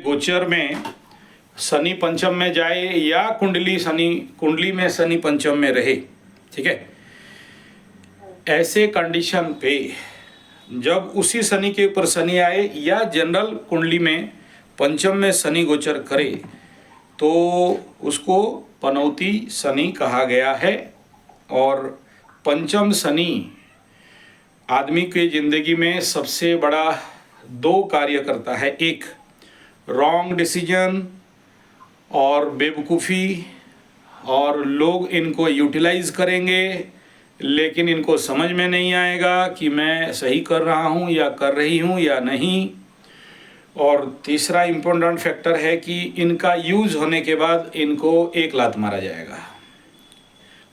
गोचर में शनि पंचम में जाए या कुंडली में शनि पंचम में रहे, ठीक है। ऐसे कंडीशन पे जब उसी शनि के ऊपर शनि आए या जनरल कुंडली में पंचम में शनि गोचर करे तो उसको पनौती शनि कहा गया है। और पंचम शनि आदमी के जिंदगी में सबसे बड़ा दो कार्य करता है, एक रॉन्ग डिसीजन और बेवकूफ़ी, और लोग इनको यूटिलाइज करेंगे लेकिन इनको समझ में नहीं आएगा कि मैं सही कर रहा हूँ या कर रही हूँ या नहीं। और तीसरा इम्पोर्टेंट फैक्टर है कि इनका यूज़ होने के बाद इनको एक लात मारा जाएगा।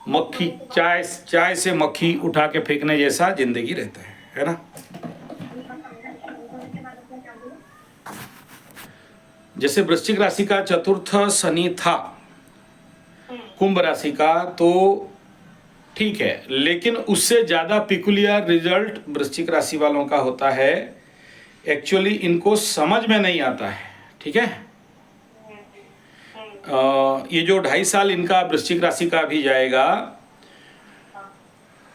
मक्खी चाय से मक्खी उठा के फेंकने जैसा जिंदगी रहता है ना। जैसे वृश्चिक राशि का चतुर्थ शनि था कुंभ राशि का तो ठीक है, लेकिन उससे ज़्यादा पिकुलियर रिजल्ट वृश्चिक राशि वालों का होता है। एक्चुअली इनको समझ में नहीं आता है, ठीक है। ये जो 2.5 साल इनका वृश्चिक राशि का भी जाएगा,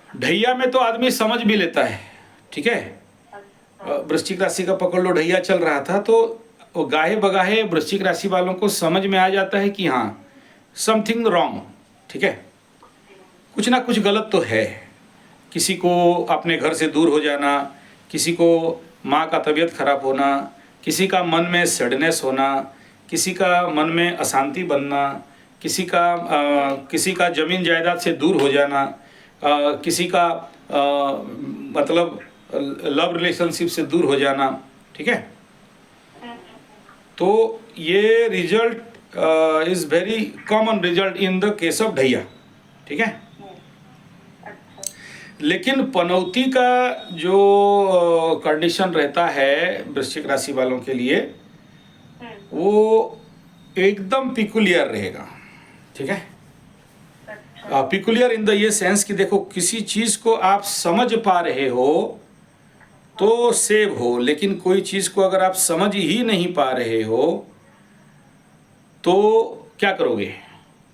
ढैया में तो आदमी समझ भी लेता है, ठीक है। वृश्चिक राशि का पकड़ लो, ढैया चल रहा था तो वो गाहे बगाहे वृश्चिक राशि वालों को समझ में आ जाता है कि हाँ समथिंग रॉन्ग, ठीक है, कुछ ना कुछ गलत तो है। किसी को अपने घर से दूर हो जाना, किसी को माँ का तबीयत खराब होना, किसी का मन में सैडनेस होना, किसी का मन में अशांति बनना, किसी का जमीन जायदाद से दूर हो जाना, किसी का मतलब लव रिलेशनशिप से दूर हो जाना, ठीक है। तो ये result is very common result in the case of ढैया, ठीक है। लेकिन पनौती का जो कंडीशन रहता है वृश्चिक राशि वालों के लिए वो एकदम पिकुलियर रहेगा, ठीक है। पिकुलियर इन द ये सेंस कि देखो किसी चीज़ को आप समझ पा रहे हो तो सेव हो, लेकिन कोई चीज़ को अगर आप समझ ही नहीं पा रहे हो तो क्या करोगे,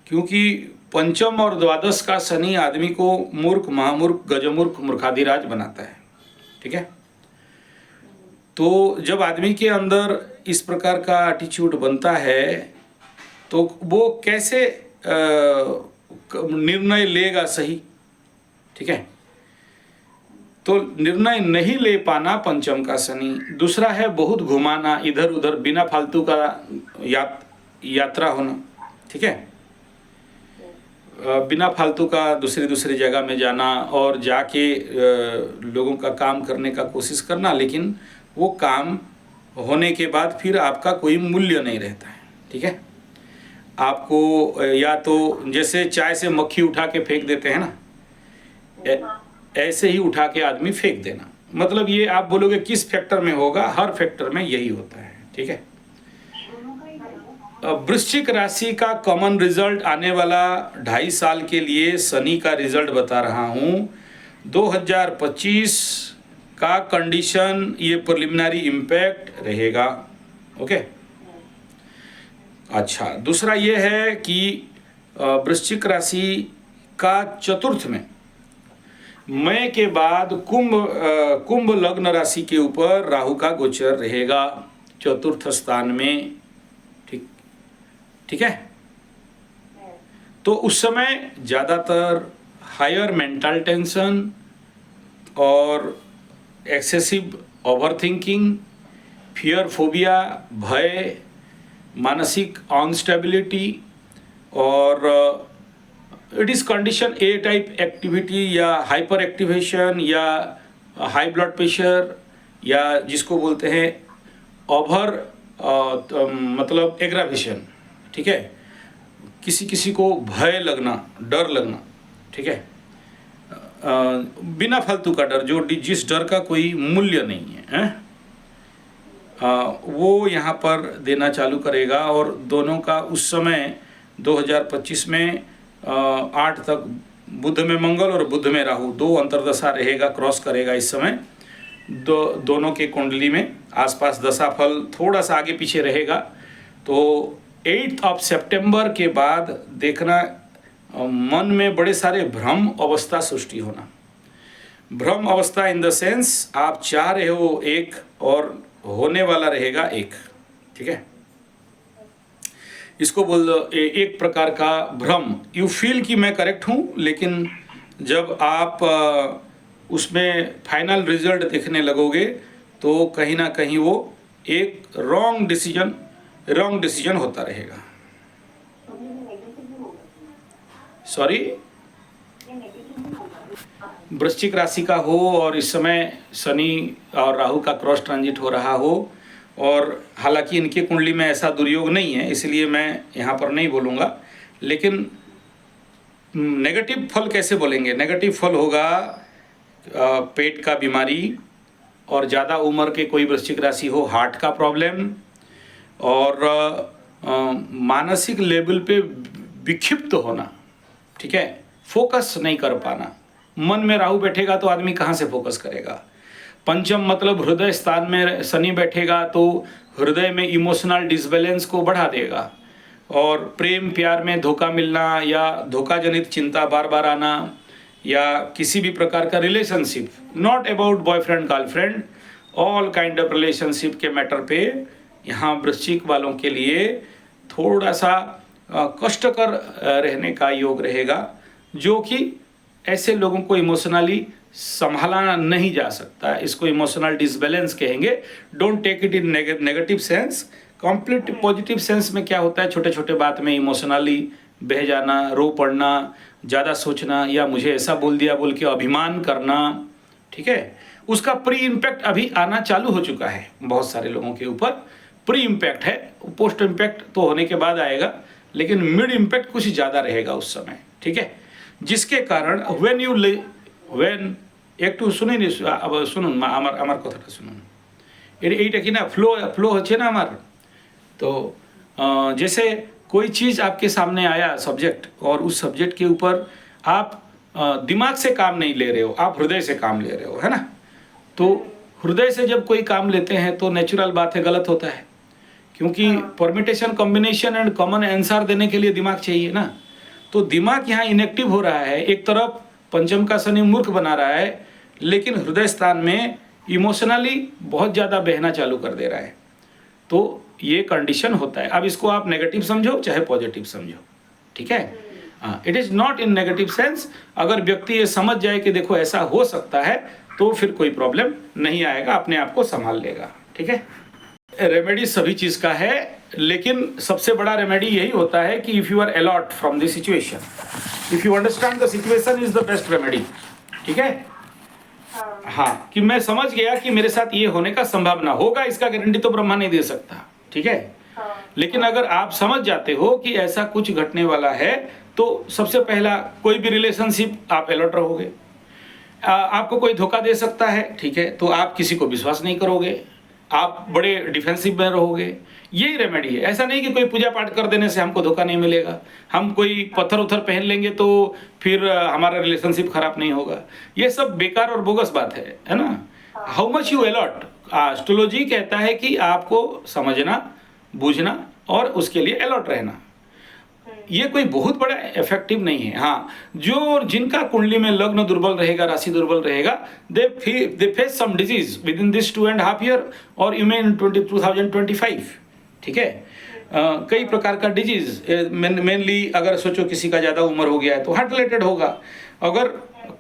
क्योंकि पंचम और द्वादश का शनि आदमी को मूर्ख, महामूर्ख, गजमूर्ख, मूर्खाधिराज बनाता है, ठीक है। तो जब आदमी के अंदर इस प्रकार का एटीट्यूड बनता है तो वो कैसे निर्णय लेगा सही, ठीक है। तो निर्णय नहीं ले पाना पंचम का शनि। दूसरा है बहुत घुमाना, इधर उधर बिना फालतू का यात्रा होना, ठीक है। बिना फालतू का दूसरी जगह में जाना और जाके लोगों का काम करने का कोशिश करना, लेकिन वो काम होने के बाद फिर आपका कोई मूल्य नहीं रहता है, ठीक है। आपको या तो जैसे चाय से मक्खी उठा के फेंक देते हैं ना, ऐसे ही उठा के आदमी फेंक देना। मतलब ये आप बोलोगे किस फैक्टर में होगा, हर फैक्टर में यही होता है, ठीक है। वृश्चिक राशि का कॉमन रिजल्ट आने वाला 2.5 साल के लिए शनि का रिजल्ट बता रहा हूँ। 2025 का कंडीशन ये प्रिलिमिनरी इम्पैक्ट रहेगा, ओके। अच्छा, दूसरा ये है कि वृश्चिक राशि का चतुर्थ में मई के बाद कुंभ लग्न राशि के ऊपर राहु का गोचर रहेगा चतुर्थ स्थान में, ठीक है। तो उस समय ज़्यादातर हायर मेंटल टेंशन और एक्सेसिव ओवरथिंकिंग, फियर, फोबिया, भय, मानसिक अनस्टेबिलिटी और it is condition A type activity या हाइपर एक्टिवेशन या हाई ब्लड प्रेशर या जिसको बोलते हैं ओवर मतलब एग्रावेशन, ठीक है। किसी को भय लगना, डर लगना, ठीक है। बिना फालतू का डर, जो जिस डर का कोई मूल्य नहीं है, वो यहाँ पर देना चालू करेगा। और दोनों का उस समय 2025 में 8 तक बुध में मंगल और बुध में राहु 2 अंतर्दशा रहेगा, क्रॉस करेगा इस समय। दोनों के कुंडली में आसपास दशाफल थोड़ा सा आगे पीछे रहेगा। तो 8 सितंबर के बाद देखना मन में बड़े सारे भ्रम अवस्था सृष्टि होना। भ्रम अवस्था इन द सेंस आप चाह रहे हो एक और होने वाला रहेगा एक, ठीक है। इसको बोल दो एक प्रकार का भ्रम। यू फील कि मैं करेक्ट हूँ, लेकिन जब आप उसमें फाइनल रिजल्ट देखने लगोगे तो कहीं ना कहीं वो एक रॉन्ग डिसीजन होता रहेगा। सॉरी, वृश्चिक राशि का हो और इस समय शनि और राहु का क्रॉस ट्रांजिट हो रहा हो, और हालांकि इनके कुंडली में ऐसा दुर्योग नहीं है इसलिए मैं यहाँ पर नहीं बोलूँगा, लेकिन नेगेटिव फल कैसे बोलेंगे? नेगेटिव फल होगा पेट का बीमारी, और ज़्यादा उम्र के कोई वृश्चिक राशि हो हार्ट का प्रॉब्लम, और मानसिक लेवल पे विक्षिप्त होना, ठीक है, फोकस नहीं कर पाना। मन में राहु बैठेगा तो आदमी कहाँ से फोकस करेगा? पंचम मतलब हृदय स्थान में शनि बैठेगा तो हृदय में इमोशनल डिसबैलेंस को बढ़ा देगा, और प्रेम प्यार में धोखा मिलना या धोखा जनित चिंता बार बार आना, या किसी भी प्रकार का relationship, not about boyfriend girlfriend, all kind of relationship के मैटर पे यहाँ वृश्चिक वालों के लिए थोड़ा सा कष्टकर रहने का योग रहेगा, जो कि ऐसे लोगों को इमोशनली संभाला नहीं जा सकता। इसको इमोशनल डिसबैलेंस कहेंगे। Don't take it in negative sense. Complete positive sense में क्या होता है, छोटे छोटे बात में इमोशनली बह जाना, रो पड़ना, ज़्यादा सोचना, या मुझे ऐसा बोल दिया बोल के अभिमान करना, ठीक है। उसका प्री इम्पैक्ट अभी आना चालू हो चुका है बहुत सारे लोगों के ऊपर। प्री इम्पैक्ट है, पोस्ट इम्पैक्ट तो होने के बाद आएगा, लेकिन मिड इम्पैक्ट कुछ ज़्यादा रहेगा उस समय, ठीक है। जिसके कारण व्हेन একটু শুনে নি, শুনুন আমার কথাটা শুনুন। এইটা কি না ফ্লো হচ্ছে না আমার। तो जैसे कोई चीज़ आपके सामने आया सब्जेक्ट, और उस सब्जेक्ट के ऊपर आप दिमाग से काम नहीं ले रहे हो, आप हृदय से काम ले रहे हो, है ना। तो हृदय से जब कोई काम लेते हैं तो नेचुरल बात है गलत होता है, क्योंकि permutation combination and common answer देने के लिए दिमाग चाहिए ना। तो दिमाग यहाँ इनएक्टिव हो रहा है। एक तरफ पंचम का शनि मूर्ख बना रहा है, लेकिन हृदय स्थान में इमोशनली बहुत ज़्यादा बहना चालू कर दे रहा है। तो ये कंडीशन होता है। अब इसको आप नेगेटिव समझो चाहे पॉजिटिव समझो, ठीक है। It is not in negative sense. अगर व्यक्ति ये समझ जाए कि देखो ऐसा हो सकता है तो फिर कोई प्रॉब्लम नहीं आएगा, अपने आप को संभाल लेगा, ठीक है। रेमेडी सभी चीज़ का है, लेकिन सबसे बड़ा रेमेडी यही होता है कि if you are alert from the situation, if you understand the situation is the best remedy, ठीक है। हाँ, कि मैं समझ गया कि मेरे साथ ये होने का संभावना होगा, इसका गारंटी तो ब्रह्मा नहीं दे सकता, ठीक है। लेकिन अगर आप समझ जाते हो कि ऐसा कुछ घटने वाला है, तो सबसे पहला कोई भी रिलेशनशिप आप अलर्ट रहोगे। आपको कोई धोखा दे सकता है, ठीक है, तो आप किसी को विश्वास नहीं करोगे, आप बड़े डिफेंसिव में रहोगे। यही रेमेडी है। ऐसा नहीं कि कोई पूजा पाठ कर देने से हमको धोखा नहीं मिलेगा, हम कोई पत्थर उथर पहन लेंगे तो फिर हमारा रिलेशनशिप खराब नहीं होगा। ये सब बेकार और बोगस बात है ना। How much you alert, astrology कहता है कि आपको समझना, बूझना और उसके लिए अलर्ट रहना। ये कोई बहुत बड़ा इफेक्टिव नहीं है। हाँ, जो जिनका कुंडली में लग्न दुर्बल रहेगा, राशि दुर्बल रहेगा, they face some disease within this 2.5 year और यू मे इन 2025, ठीक है। कई प्रकार का डिजीज, मेनली अगर सोचो किसी का ज़्यादा उम्र हो गया है तो हार्ट रिलेटेड होगा, अगर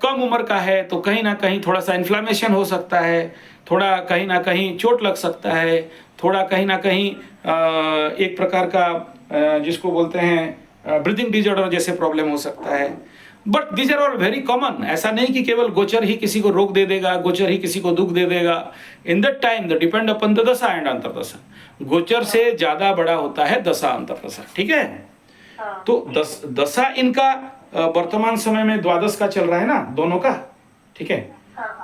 कम उम्र का है तो कहीं ना कहीं थोड़ा सा इन्फ्लामेशन हो सकता है, थोड़ा कहीं ना कहीं चोट लग सकता है, थोड़ा कहीं ना कहीं एक प्रकार का जिसको बोलते हैं ब्रीदिंग डिजॉर्डर जैसे प्रॉब्लम हो सकता है। But these are all very common. ऐसा नहीं कि केवल गोचर ही किसी को रोग दे देगा, गोचर ही किसी को दुख दे देगा। In that time the depend upon the दशा एंड अंतरदशा। गोचर से ज़्यादा बड़ा होता है दशा अंतरदशा, ठीक है। तो दशा इनका वर्तमान समय में द्वादश का चल रहा है ना, दोनों का, ठीक है।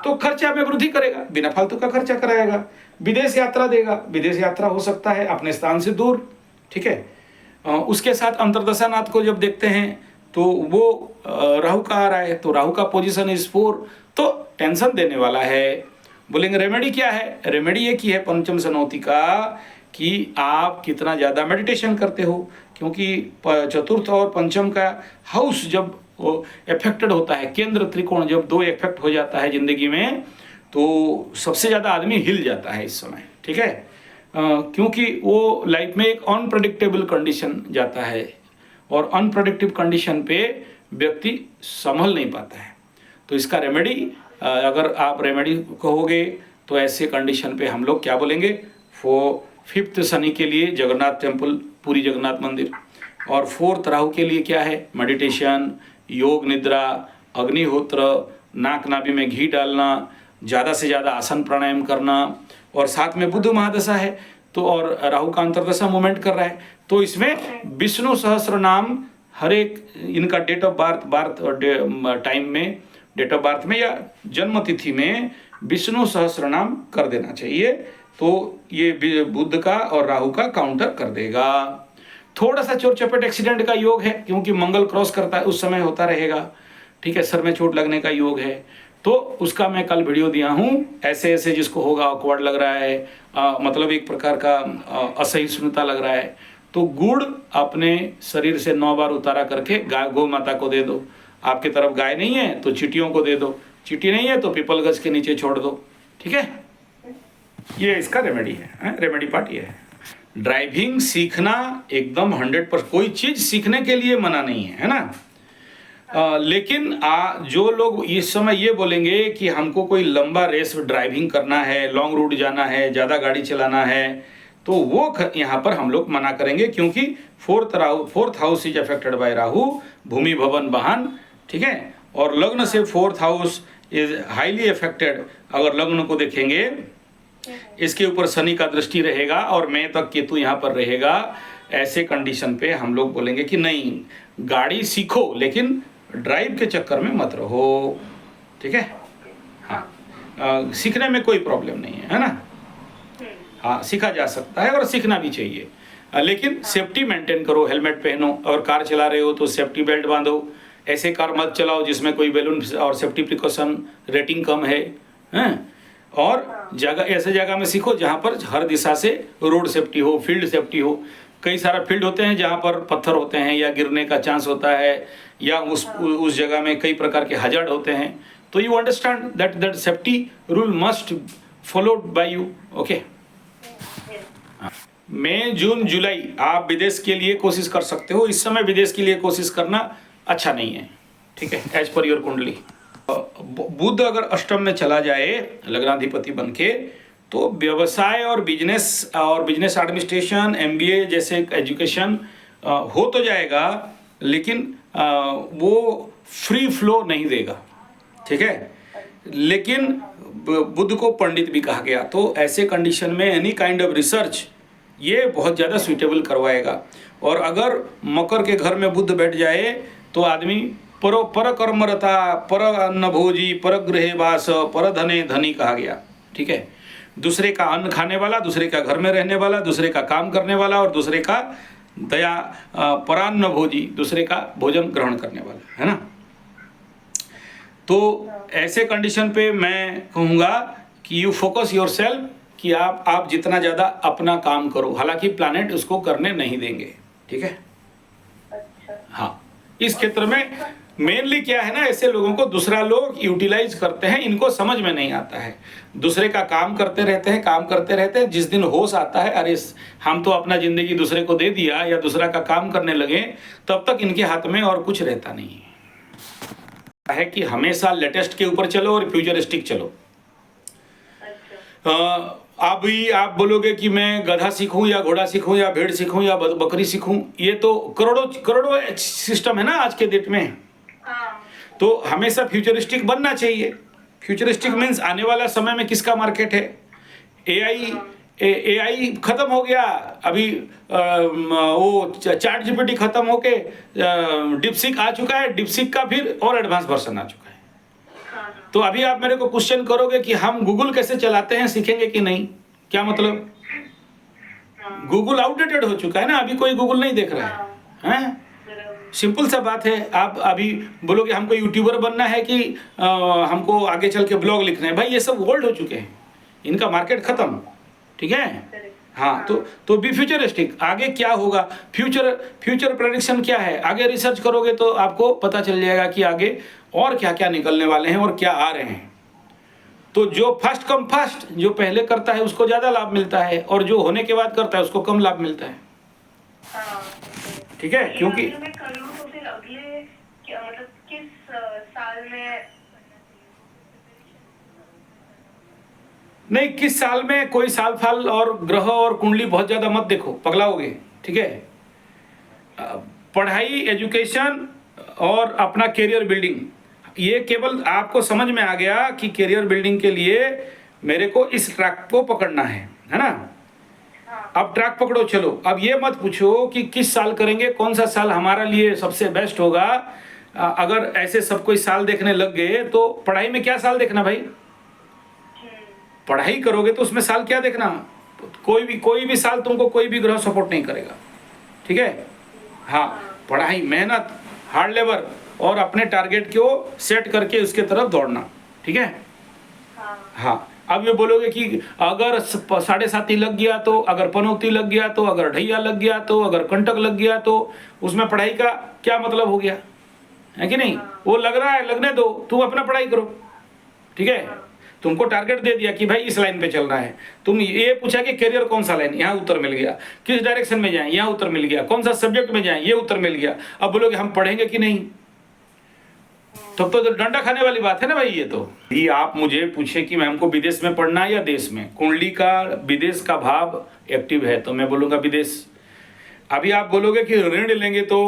तो खर्चा में वृद्धि करेगा, बिना फालतू का खर्चा कराएगा, विदेश यात्रा देगा, विदेश यात्रा हो सकता है अपने स्थान से दूर, ठीक है। उसके साथ अंतरदशा नाथ को जब देखते हैं तो वो राहु का आ रहा है, तो राहु का पोजीशन इज 4, तो टेंशन देने वाला है, बोलेंगे रेमेडी क्या है? रेमेडी ये की है पंचम सनौती का कि आप कितना ज़्यादा मेडिटेशन करते हो, क्योंकि चतुर्थ और पंचम का हाउस जब इफेक्टेड होता है, केंद्र त्रिकोण जब दो इफेक्ट हो जाता है जिंदगी में, तो सबसे ज़्यादा आदमी हिल जाता है इस समय, ठीक है। क्योंकि वो लाइफ में एक अनप्रडिक्टेबल कंडीशन जाता है और अनप्रडिक्टिव कंडीशन पे व्यक्ति संभल नहीं पाता है। तो इसका रेमेडी, अगर आप रेमेडी कहोगे तो ऐसे कंडीशन पे हम लोग क्या बोलेंगे, 5th शनि के लिए जगन्नाथ टेम्पल, पूरी जगन्नाथ मंदिर, और 4th राहु के लिए क्या है, मेडिटेशन, योग निद्रा, अग्निहोत्र, नाक नाभि में घी डालना, ज़्यादा से ज़्यादा आसन प्राणायाम करना, और साथ में बुध महादशा है तो और राहु का अंतर्दशा मूवमेंट कर रहा है, तो इसमें विष्णु सहस्त्र नाम हर एक इनका डेट ऑफ बर्थ टाइम में, डेट ऑफ बर्थ में या जन्म तिथि में विष्णु सहस्त्र नाम कर देना चाहिए। तो ये बुध का और राहु का काउंटर कर देगा। थोड़ा सा चोट चपेट एक्सीडेंट का योग है, क्योंकि मंगल क्रॉस करता है, उस समय होता रहेगा, ठीक है। सर में चोट लगने का योग है, तो उसका मैं कल वीडियो दिया हूँ। ऐसे ऐसे जिसको होगा, ऑकवर्ड लग रहा है, मतलब एक प्रकार का असहिष्णुता लग रहा है, तो गुड़ अपने शरीर से 9 बार उतारा करके गाय गौ माता को दे दो। आपकी तरफ गाय नहीं है तो चींटियों को दे दो, चींटी नहीं है तो पीपल गज के नीचे छोड़ दो, ठीक है। ये इसका रेमेडी है, रेमेडी पार्ट ये है। ड्राइविंग सीखना एकदम 100%, कोई चीज़ सीखने के लिए मना नहीं है, है ना। लेकिन जो लोग इस समय ये बोलेंगे कि हमको कोई लंबा रेस ड्राइविंग करना है, लॉन्ग रूट जाना है, ज़्यादा गाड़ी चलाना है, तो वो यहाँ पर हम लोग मना करेंगे, क्योंकि 4th house is affected by Rahu, भूमि भवन वाहन, ठीक है। और लग्न से 4th house is highly affected. अगर लग्न को देखेंगे, इसके ऊपर शनि का दृष्टि रहेगा और मई तक केतु यहाँ पर रहेगा। ऐसे कंडीशन पे हम लोग बोलेंगे कि नहीं, गाड़ी सीखो लेकिन ड्राइव के चक्कर में मत रहो, ठीक है। हाँ, सीखने में कोई प्रॉब्लम नहीं है ना। हाँ, सीखा जा सकता है और सीखना भी चाहिए, लेकिन सेफ्टी मेंटेन करो, हेलमेट पहनो, और कार चला रहे हो तो सेफ्टी बेल्ट बांधो। ऐसे कार मत चलाओ जिसमें कोई बैलून और सेफ्टी प्रिकॉशन रेटिंग कम है, हैं? और जगह, ऐसे जगह में सीखो जहाँ पर हर दिशा से रोड सेफ्टी हो, फील्ड सेफ्टी हो। कई सारा फील्ड होते हैं जहाँ पर पत्थर होते हैं या गिरने का चांस होता है, या उस जगह में कई प्रकार के हजार्ड होते हैं, तो you understand that safety rule must followed by you, okay. मई, जून, जुलाई आप विदेश के लिए कोशिश कर सकते हो। इस समय विदेश के लिए कोशिश करना अच्छा नहीं है, ठीक है, एज पर योर कुंडली। बुध अगर अष्टम में चला जाए लग्नाधिपति बन के, तो व्यवसाय और बिजनेस एडमिनिस्ट्रेशन, MBA जैसे एजुकेशन हो तो जाएगा, लेकिन वो फ्री फ्लो नहीं देगा, ठीक है। लेकिन बुध को पंडित भी कहा गया, तो ऐसे कंडीशन में एनी काइंड ऑफ रिसर्च ये बहुत ज़्यादा सुइटेबल करवाएगा। और अगर मकर के घर में बुध बैठ जाए तो आदमी पर कर्मरता, पर अन्न भोजी, पर गृहे वास, पर धने धनी कहा गया, ठीक है। दूसरे का अन्न खाने वाला, दूसरे का घर में रहने वाला, दूसरे का काम करने वाला, और दूसरे का दया, परान्न भोजी, दूसरे का भोजन ग्रहण करने वाला, है ना। तो ऐसे कंडीशन पे मैं कहूँगा कि यू फोकस योर सेल्फ, कि आप जितना ज़्यादा अपना काम करो, हालांकि प्लैनेट उसको करने नहीं देंगे, ठीक है। हाँ, इस क्षेत्र में मेनली क्या है ना, ऐसे लोगों को दूसरा लोग यूटिलाइज करते हैं, इनको समझ में नहीं आता है। दूसरे का काम करते रहते हैं, जिस दिन होश आता है, अरे हम तो अपना जिंदगी दूसरे को दे दिया या दूसरा का काम करने लगे, तब तक इनके हाथ में और कुछ रहता नहीं है कि हमेशा लेटेस्ट के ऊपर चलो और फ्यूचरिस्टिक चलो। अभी आप बोलोगे कि मैं गधा सीखूं या घोड़ा सीखूं या भेड़ सीखूं या बकरी सीखूं, ये तो करोड़ों सिस्टम है ना आज के डेट में। तो हमेशा फ्यूचरिस्टिक बनना चाहिए। फ्यूचरिस्टिक मीन्स आने वाला समय में किसका मार्केट है। AI खत्म हो गया, अभी वो चैट GPT खत्म होके डिपसीक आ चुका है, डिपसीक का फिर और एडवांस वर्जन आ चुका है। तो अभी आप मेरे को क्वेश्चन करोगे कि हम गूगल कैसे चलाते हैं, सीखेंगे कि नहीं, क्या मतलब? गूगल आउटडेटेड हो चुका है ना, अभी कोई गूगल नहीं देख रहा है, हैं? सिंपल सा बात है। आप अभी बोलोगे हमको यूट्यूबर बनना है कि हमको आगे चल के ब्लॉग लिखना है, भाई ये सब ओल्ड हो चुके हैं। इनका मार्केट खत्म, ठीक है। हाँ, तो बी फ्यूचरिस्टिक, आगे क्या होगा, फ्यूचर प्रेडिक्शन क्या है, आगे रिसर्च करोगे तो आपको पता चल जाएगा कि आगे और क्या क्या निकलने वाले हैं और क्या आ रहे हैं। तो जो फर्स्ट कम फर्स्ट, जो पहले करता है उसको ज़्यादा लाभ मिलता है, और जो होने के बाद करता है उसको कम लाभ मिलता है, ठीक है। क्योंकि मैं कर लूं तो फिर अगले मतलब किस साल में, नहीं, किस साल में, कोई साल फाल और ग्रह और कुंडली बहुत ज़्यादा मत देखो, पगलाओगे, ठीक है। पढ़ाई, एजुकेशन और अपना करियर बिल्डिंग, ये केवल आपको समझ में आ गया कि करियर बिल्डिंग के लिए मेरे को इस ट्रैक को पकड़ना है ना। अब ट्रैक पकड़ो, चलो। अब ये मत पूछो कि किस साल करेंगे, कौन सा साल हमारा लिए सबसे बेस्ट होगा। अगर ऐसे सब कोई साल देखने लग गए तो पढ़ाई में क्या साल देखना भाई, पढ़ाई करोगे तो उसमें साल क्या देखना, कोई भी साल तुमको कोई भी ग्रह सपोर्ट नहीं करेगा, ठीक है। हाँ, पढ़ाई, मेहनत, हार्ड लेबर और अपने टारगेट को सेट करके उसके तरफ दौड़ना, ठीक है। हाँ, अब ये बोलोगे कि अगर 7.5 लग गया तो, अगर पनौती लग गया तो, अगर ढैया लग गया तो, अगर कंटक लग गया तो उसमें पढ़ाई का क्या मतलब हो गया, है कि नहीं। वो लग रहा है, लगने दो, तुम अपना पढ़ाई करो, ठीक है। तुमको टारगेट दे दिया कि भाई इस लाइन पे चलना है, तुम ये पूछा कि करियर कौन सा लाइन, यहाँ उत्तर मिल गया, किस डायरेक्शन में जाएं, यहाँ उत्तर मिल गया, कौन सा सब्जेक्ट में जाएं, ये उत्तर मिल गया। अब बोलोगे हम पढ़ेंगे कि नहीं, तब तो डंडा खाने वाली बात है ना भाई। ये तो ये आप मुझे पूछे कि मैं हमको विदेश में पढ़ना है या देश में, कुंडली का विदेश का भाव एक्टिव है तो मैं बोलूँगा विदेश। अभी आप बोलोगे कि ऋण लेंगे तो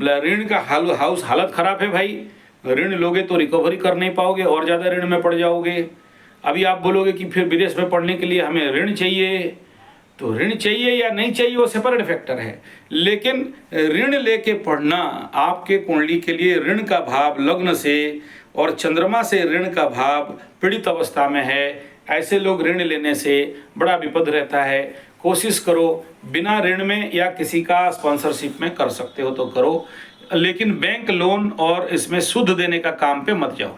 ऋण का हालत खराब है भाई, ऋण लोगे तो रिकवरी कर नहीं पाओगे और ज़्यादा ऋण में पड़ जाओगे। अभी आप बोलोगे कि फिर विदेश में पढ़ने के लिए हमें ऋण चाहिए, तो ऋण चाहिए या नहीं चाहिए वो सेपरेट फैक्टर है, लेकिन ऋण लेके पढ़ना आपके कुंडली के लिए, ऋण का भाव लग्न से और चंद्रमा से ऋण का भाव पीड़ित अवस्था में है, ऐसे लोग ऋण लेने से बड़ा विपद रहता है। कोशिश करो बिना ऋण में या किसी का स्पॉन्सरशिप में कर सकते हो तो करो, लेकिन बैंक लोन और इसमें सूद देने का काम पे मत जाओ।